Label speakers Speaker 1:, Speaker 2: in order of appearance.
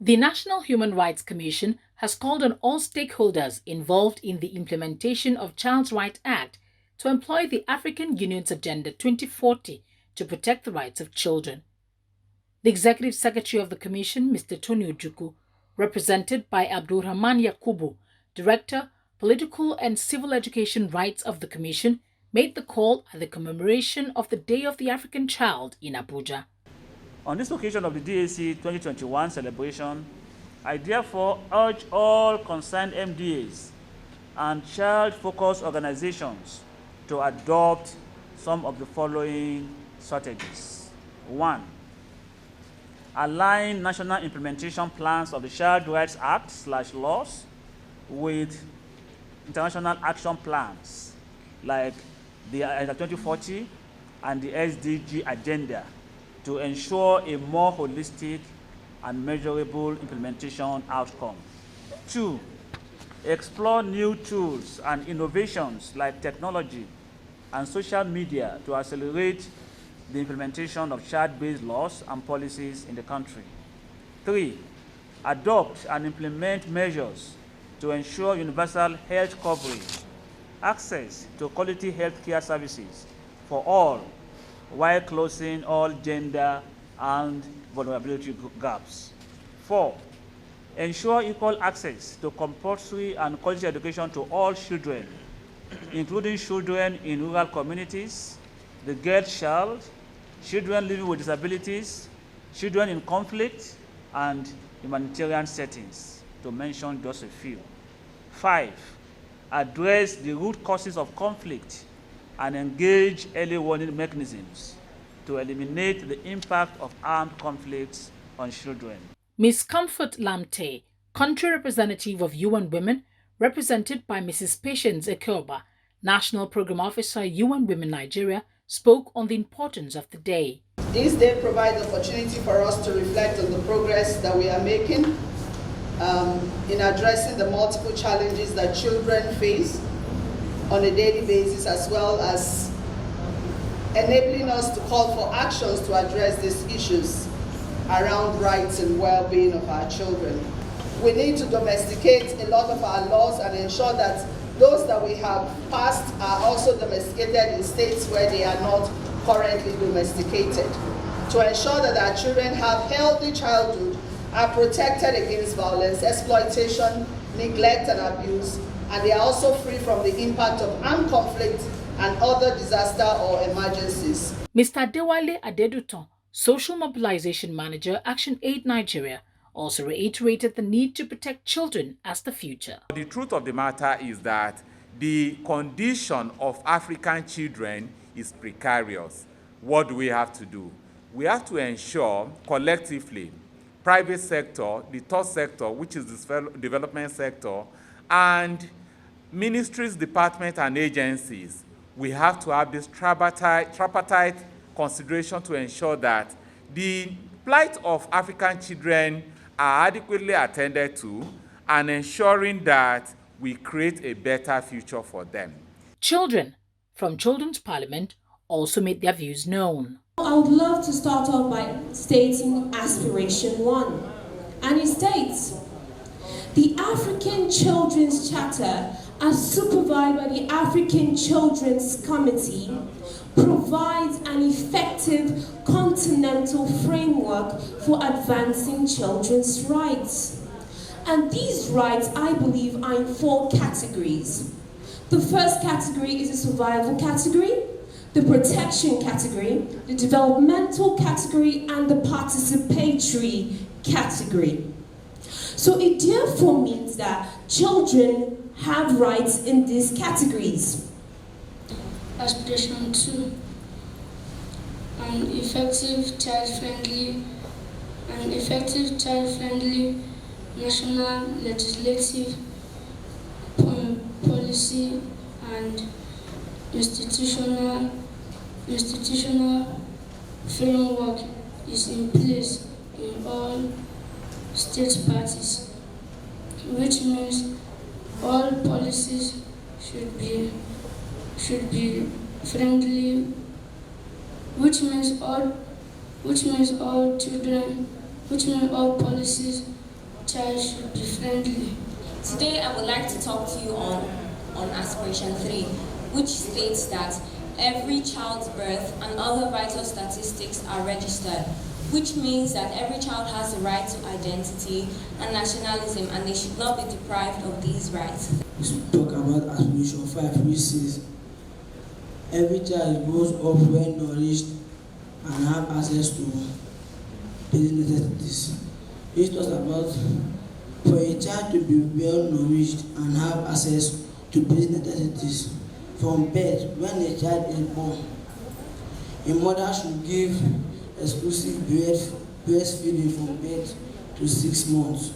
Speaker 1: The National Human Rights Commission has called on all stakeholders involved in the implementation of Child's Rights Act to employ the African Union's Agenda 2040 to protect the rights of children. The Executive Secretary of the Commission, Mr. Tony Ojukwu, represented by Abdulrahman Yakubu, Director, Political and Civil Education Rights of the Commission, made the call at the commemoration of the Day of the African Child in Abuja.
Speaker 2: On this occasion of the DAC 2021 celebration, I therefore urge all concerned MDAs and child-focused organizations to adopt some of the following strategies. 1. Align national implementation plans of the Child Rights Act/laws with international action plans like the Agenda 2040 and the SDG agenda to ensure a more holistic and measurable implementation outcome. 2. Explore new tools and innovations like technology and social media to accelerate the implementation of child-based laws and policies in the country. 3. Adopt and implement measures to ensure universal health coverage, access to quality health care services for all, while closing all gender and vulnerability gaps. 4. Ensure equal access to compulsory and quality education to all children, including children in rural communities, the girl child, children living with disabilities, children in conflict, and humanitarian settings, to mention just a few. 5. Address the root causes of conflict and engage early warning mechanisms to eliminate the impact of armed conflicts on children.
Speaker 1: Ms. Comfort Lamte, Country Representative of UN Women, represented by Mrs. Patience Ekoba, National Program Officer, UN Women Nigeria, spoke on the importance of the day.
Speaker 3: This day provides the opportunity for us to reflect on the progress that we are making in addressing the multiple challenges that children face on a daily basis, as well as enabling us to call for actions to address these issues around rights and well-being of our children. We need to domesticate a lot of our laws and ensure that those that we have passed are also domesticated in states where they are not currently domesticated, to ensure that our children have healthy childhood, are protected against violence, exploitation, neglect, and abuse, and they are also free from the impact of armed conflict and other disaster or emergencies.
Speaker 1: Mr. Adewale Adeduton, Social Mobilization Manager, Action Aid Nigeria, also reiterated the need to protect children as the future.
Speaker 4: The truth of the matter is that the condition of African children is precarious. What do we have to do? We have to ensure collectively, private sector, the third sector, which is the development sector, and ministries, departments, and agencies, we have to have this tripartite consideration to ensure that the plight of African children are adequately attended to and ensuring that we create a better future for them.
Speaker 1: Children from Children's Parliament also made their views known.
Speaker 5: I would love to start off by stating aspiration 1, and it states, the African Children's Charter, as supervised by the African Children's Committee, provides an effective continental framework for advancing children's rights. And these rights, I believe, are in 4 categories. The first category is the survival category, the protection category, the developmental category, and the participatory category. So it therefore means that children have rights in these categories.
Speaker 6: Aspiration 2, an effective child-friendly national legislative policy and institutional framework is in place in all state parties, which means all policies should be friendly, which means all policies child should be friendly.
Speaker 5: Today I would like to talk to you on aspiration 3, which states that every child's birth and other vital statistics are registered, which means that every child has the right to identity and nationalism, and they should not be deprived of these rights.
Speaker 7: We talk about aspiration 5, which says every child grows up well nourished and have access to basic necessities. It talks about for a child to be well nourished and have access to basic necessities from birth. When a child is born, a mother should give exclusive breastfeeding from birth to 6 months.